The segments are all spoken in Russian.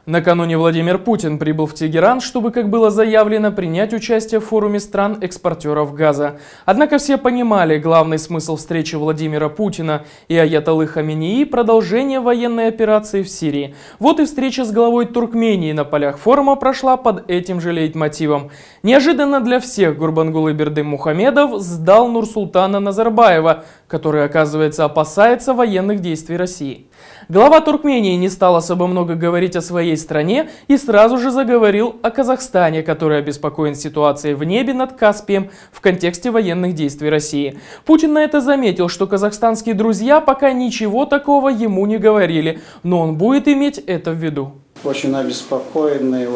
Накануне Владимир Путин прибыл в Тегеран, чтобы, как было заявлено, принять участие в форуме стран-экспортеров газа. Однако все понимали, главный смысл встречи Владимира Путина и аятоллы Хаменеи – продолжение военной операции в Сирии. Вот и встреча с главой Туркмении на полях форума прошла под этим же лейтмотивом. Неожиданно для всех Гурбангулы Бердымухамедов сдал Нурсултана Назарбаева, который, оказывается, опасается военных действий России. Глава Туркмении не стал особо много говорить о своей стране и сразу же заговорил о Казахстане, который обеспокоен ситуацией в небе над Каспием в контексте военных действий России. Путин на это заметил, что казахстанские друзья пока ничего такого ему не говорили, но он будет иметь это в виду. Очень обеспокоены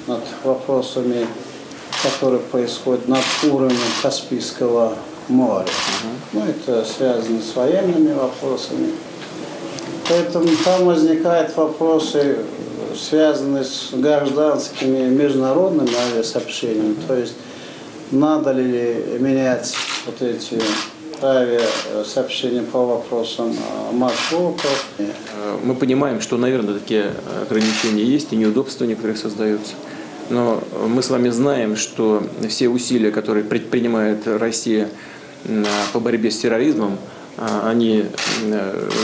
над вопросами, которые происходят над уровнем Каспийского моря. Это связано с военными вопросами. Поэтому там возникают вопросы, связанные с гражданскими международными авиасообщениями. То есть надо ли менять эти авиасообщения по вопросам маршрутов. Мы понимаем, что, наверное, такие ограничения есть и неудобства некоторых создаются. Но мы с вами знаем, что все усилия, которые предпринимает Россия по борьбе с терроризмом, они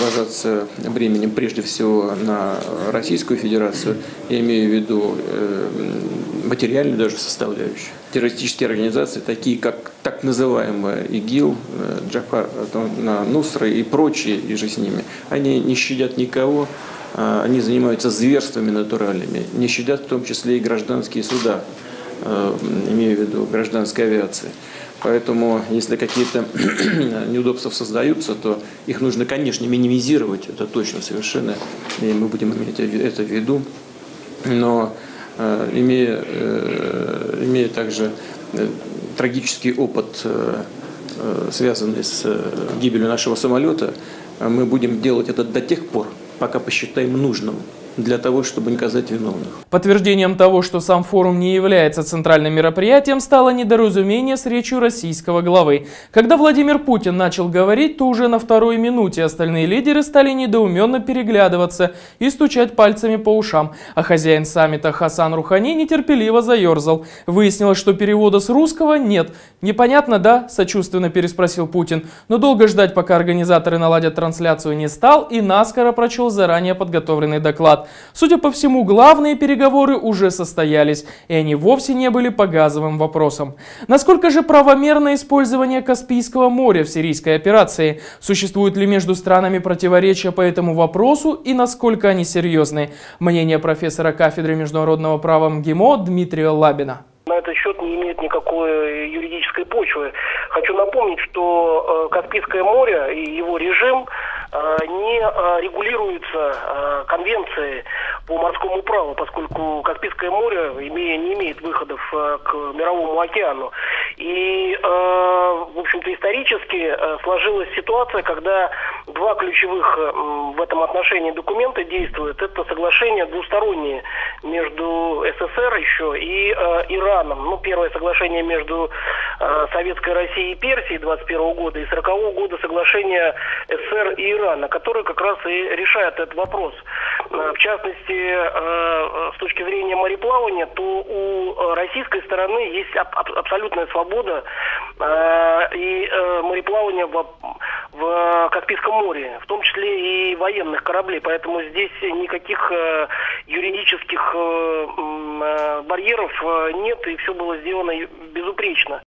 ложатся бременем прежде всего на Российскую Федерацию, я имею в виду материальную даже составляющую. Террористические организации, такие как так называемая ИГИЛ, Джабхат ан-Нусра и прочие, и же с ними, они не щадят никого, они занимаются зверствами натуральными, не щадят в том числе и гражданские суда, имею в виду гражданской авиации. Поэтому, если какие-то неудобства создаются, то их нужно, конечно, минимизировать, это точно совершенно, и мы будем иметь это в виду. Но имея также трагический опыт, связанный с гибелью нашего самолета, мы будем делать это до тех пор, пока посчитаем нужным, для того, чтобы наказать виновных. Подтверждением того, что сам форум не является центральным мероприятием, стало недоразумение с речью российского главы. Когда Владимир Путин начал говорить, то уже на второй минуте остальные лидеры стали недоуменно переглядываться и стучать пальцами по ушам, а хозяин саммита Хасан Рухани нетерпеливо заерзал. Выяснилось, что перевода с русского нет. «Непонятно, да?» – сочувственно переспросил Путин. Но долго ждать, пока организаторы наладят трансляцию, не стал и наскоро прочел заранее подготовленный доклад. Судя по всему, главные переговоры уже состоялись, и они вовсе не были по газовым вопросам. Насколько же правомерно использование Каспийского моря в сирийской операции? Существуют ли между странами противоречия по этому вопросу и насколько они серьезны? Мнение профессора кафедры международного права МГИМО Дмитрия Лабина. На этот счет не имеет никакой юридической почвы. Хочу напомнить, что Каспийское море и его режим не регулируются конвенцией по морскому праву, поскольку Каспийское море не имеет выходов к Мировому океану. И, в общем-то, исторически сложилась ситуация, когда два ключевых в этом отношении документа действуют. Это соглашение двустороннее между СССР еще и Ираном. Первое соглашение между Советской Россией и Персией 21 года и 40 года соглашение СССР и Ирана, которое как раз и решает этот вопрос. В частности, с точки зрения мореплавания, то у российской стороны есть абсолютная свобода и мореплавания в Каспийском море, в том числе и военных кораблей. Поэтому здесь никаких юридических барьеров нет, и все было сделано безупречно.